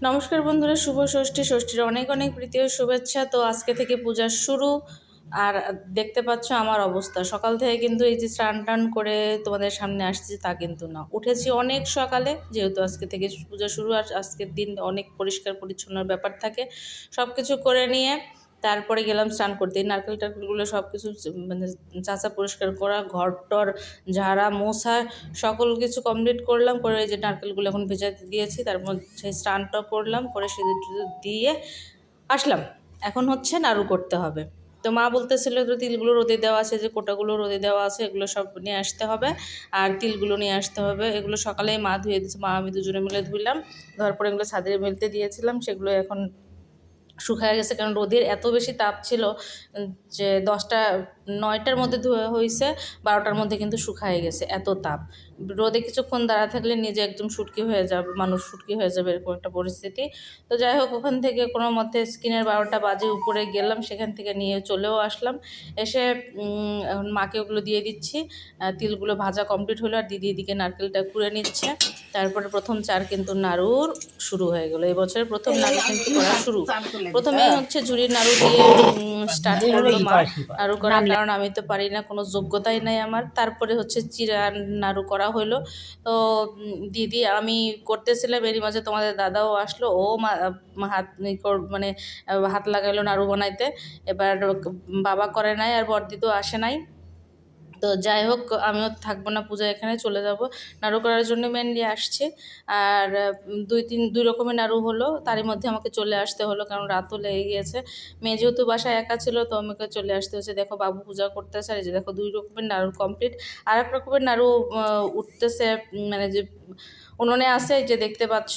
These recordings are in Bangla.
নমস্কার বন্ধুরা, শুভ ষষ্ঠী। ষষ্ঠীর অনেক অনেক প্রীতি ও শুভেচ্ছা। তো আজকে থেকে পূজা শুরু। আর দেখতে পাচ্ছ আমার অবস্থা, সকাল থেকে কিন্তু এই যে স্নান টান করে তোমাদের সামনে আসছি তা কিন্তু না, উঠেছি অনেক সকালে, যেহেতু আজকে থেকে পূজা শুরু। আর আজকের দিন অনেক পরিষ্কার পরিচ্ছন্নর ব্যাপার থাকে। সব কিছু করে নিয়ে তারপরে গেলাম স্নান করতে। এই নারকেল টারকেলগুলো সব কিছু মানে চাঁচা পরিষ্কার করা, ঘর টর ঝাড়া মোছা সকল কিছু কমপ্লিট করলাম। করে এই যে নারকেলগুলো এখন ভেজাতে দিয়েছি, তার মধ্যে স্নানটা করলাম, করে সিঁদুর টিঁদুর দিয়ে আসলাম। এখন হচ্ছে নাড়ু করতে হবে। তো মা বলতেছিল যে তিলগুলো রোদে দেওয়া আছে, যে কোটাগুলো রোদে দেওয়া আছে, এগুলো সব নিয়ে আসতে হবে। আর তিলগুলো নিয়ে আসতে হবে। এগুলো সকালেই মা ধুয়ে দিয়েছে, মা আমি দুজনে মিলে ধুইলাম। ধোয়ার পরে এগুলো ছাদে মেলতে দিয়েছিলাম, সেগুলো এখন শুকায় গেছে। কারণ রোদের এত বেশি তাপ ছিল যে 9টার মধ্যে ধোয়া হয়েছে, 12টার মধ্যে কিন্তু শুকায় গেছে, এত তাপ। রোদে কিছুক্ষণ দাঁড়া থাকলে নিজে একদম শুটকি হয়ে যাবে, মানুষ শুটকি হয়ে যাবে, এরকম একটা পরিস্থিতি। তো যাই হোক, ওখান থেকে কোনো মতে স্কিনের 12টা বাজে উপরে গেলাম, সেখান থেকে নিয়ে চলেও আসলাম। এসে এখন মাকে ওগুলো দিয়ে দিচ্ছি। তিলগুলো ভাজা কমপ্লিট হলো, আর দিদি এদিকে নারকেলটা কুড়ে নিচ্ছে। তারপরে প্রথম চার কিন্তু নাড়ুর শুরু হয়ে গেলো। এবছরের প্রথম নাড়ু কিন্তু করা শুরু। প্রথমেই হচ্ছে ঝুড়ির নাড়ু দিয়ে স্টার্ট করলো মা নাড়ু করা, কারণ আমি তো পারি না, কোনো যোগ্যতাই নাই আমার। তারপরে হচ্ছে চিরা নাড়ু করা হলো। তো দিদি আমি করতেছিলাম, এরই মাঝে তোমাদের দাদাও আসলো, ও হাত মানে হাত লাগাইলো নাড়ু বানাইতে। এবার বাবা করে নাই, আর বড়দি তো আসে নাই। তো যাই হোক, আমিও থাকবো না, পূজা এখানে চলে যাব। নাড়ু করার জন্য মেনলি আসছে। আর দুই রকমের নাড়ু হলো, তারই মধ্যে আমাকে চলে আসতে হলো, কারণ রাতও লেগে গিয়েছে। মেয়ে যেহেতু বাসায় একা ছিল, তো আমাকে চলে আসতে হচ্ছে। দেখো বাবু পূজা করতেছে, আর এই যে দেখো 2 রকমের নাড়ু কমপ্লিট। আর এক রকমের নাড়ু উঠতেছে, মানে যে উনুনে আছে, এই যে দেখতে পাচ্ছ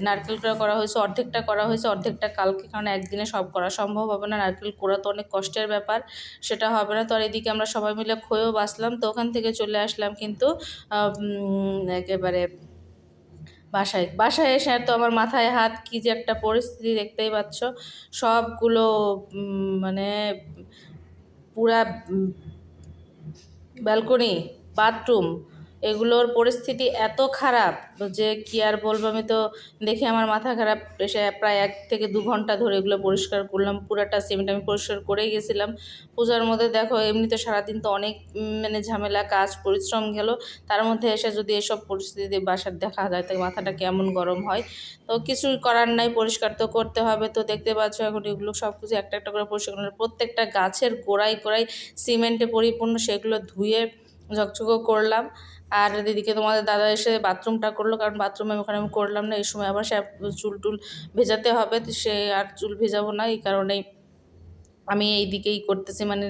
নারকেলটা করা হয়েছে, অর্ধেকটা করা হয়েছে, অর্ধেকটা কালকে, কারণ একদিনে সব করা সম্ভব হবে না। নারকেল কোড়া তো অনেক কষ্টের ব্যাপার, সেটা হবে না। তো আর এদিকে আমরা সবাই মিলে খইও বাছলাম। তো ওখান থেকে চলে আসলাম কিন্তু একেবারে বাসায় এসে তো আমার মাথায় হাত, কি যে একটা পরিস্থিতি দেখতেই পাচ্ছ। সবগুলো মানে পুরা ব্যালকনি, বাথরুম, এগুলোর পরিস্থিতি এত খারাপ যে কি আর বলবো। আমি তো দেখে আমার মাথা খারাপ। এসে প্রায় 1 থেকে 2 ঘন্টা ধরে এগুলো পরিষ্কার করলাম। পুরাটা সিমেন্ট আমি পরিষ্কার করেই গেছিলাম। পূজার মধ্যে দেখো এমনিতে সারাদিন তো অনেক মানে ঝামেলা, কাজ, পরিশ্রম গেল। তার মধ্যে এসে যদি এসব পরিস্থিতি বাসার দেখা যায়, তো মাথাটা কেমন গরম হয়। তো কিছুই করার নাই, পরিষ্কার তো করতে হবে। তো দেখতে পাচ্ছ এখন এগুলো সব কিছু একটা একটা করে পরিষ্কার করলাম। প্রত্যেকটা গাছের গোড়ায় গোড়ায় সিমেন্টে পরিপূর্ণ, সেগুলো ধুয়ে ঝকঝকও করলাম। আর দিদিকে তোমাদের দাদা এসে বাথরুমটা করলো, কারণ বাথরুমে ওখানে আমি করলাম না। এই সময় আবার সে চুল টুল ভেজাতে হবে, তো সে আর চুল ভেজাবো না, এই কারণেই আমি এই দিকেই করতেছি, মানে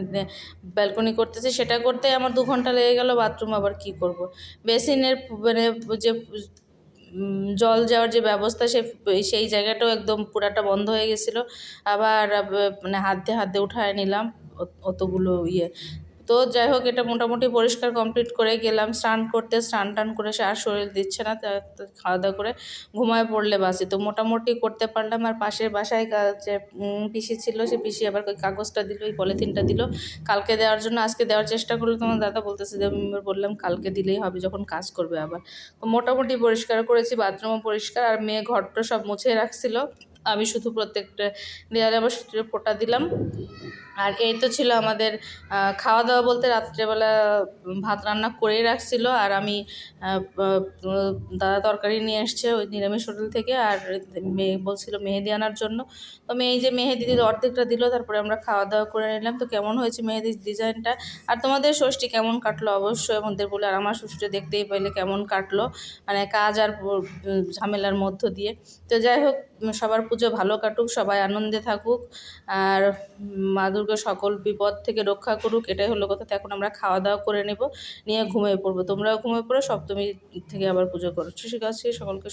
ব্যালকনি করতেছি। সেটা করতে আমার 2 ঘন্টা লেগে গেল। বাথরুম আবার কি করব। বেসিনের মানে যে জল যাওয়ার যে ব্যবস্থা, সেই জায়গাটাও একদম পুরাটা বন্ধ হয়ে গেছিলো। আবার মানে হাত দিয়ে উঠায় নিলাম অতগুলো ইয়ে। তো যাই হোক, এটা মোটামুটি পরিষ্কার কমপ্লিট করে গেলাম স্নান করতে। স্নান টান করে সে আর শরীর দিচ্ছে না, খাওয়া দাওয়া করে ঘুমায় পড়লে বাসি। তো মোটামুটি করতে পারলাম। আর পাশের বাসায় যে পিসি ছিল, সে পিসি আবার ওই কাগজটা দিল, ওই পলিথিনটা দিল কালকে দেওয়ার জন্য। আজকে দেওয়ার চেষ্টা করলো, তোমার দাদা বলতেছে যে, আমি বললাম কালকে দিলেই হবে, যখন কাজ করবে আবার। তো মোটামুটি পরিষ্কার করেছি, বাথরুমও পরিষ্কার। আর মেয়ে ঘরটা সব মুছে রাখছিল, আমি শুধু প্রত্যেকটা দেওয়ালে আবার সুতির ফোঁটা দিলাম। আর এই তো ছিল আমাদের খাওয়া দাওয়া বলতে, রাত্রেবেলা ভাত রান্না করেই রাখছিল। আর আমি দাদা তরকারি নিয়ে এসছে ওই নিরামিষ হোটেল থেকে। আর মেয়ে বলছিল মেহেদি আনার জন্য। তো মেয়ে যে মেহেদি দিল, অর্ধেকটা দিল, তারপরে আমরা খাওয়া দাওয়া করে নিলাম। তো কেমন হয়েছে মেহেদির ডিজাইনটা, আর তোমাদের ষষ্ঠী কেমন কাটলো অবশ্যই আমাদের বলে। আর আমার ষষ্ঠী দেখতেই পাইলে কেমন কাটলো, মানে কাজ আর ঝামেলার মধ্য দিয়ে। তো যাই হোক, সবার পুজো ভালো কাটুক, সবাই আনন্দে থাকুক, আর মা দুর্গা সকল বিপদ থেকে রক্ষা করুক, এটাই হলো কথা। তো এখন আমরা খাওয়া দাওয়া করে নেব, নিয়ে ঘুমিয়ে পড়বো। তোমরাও ঘুমিয়ে পড়ো, সপ্তমী থেকে আবার পুজো করো। ঠিক আছে, সকলকে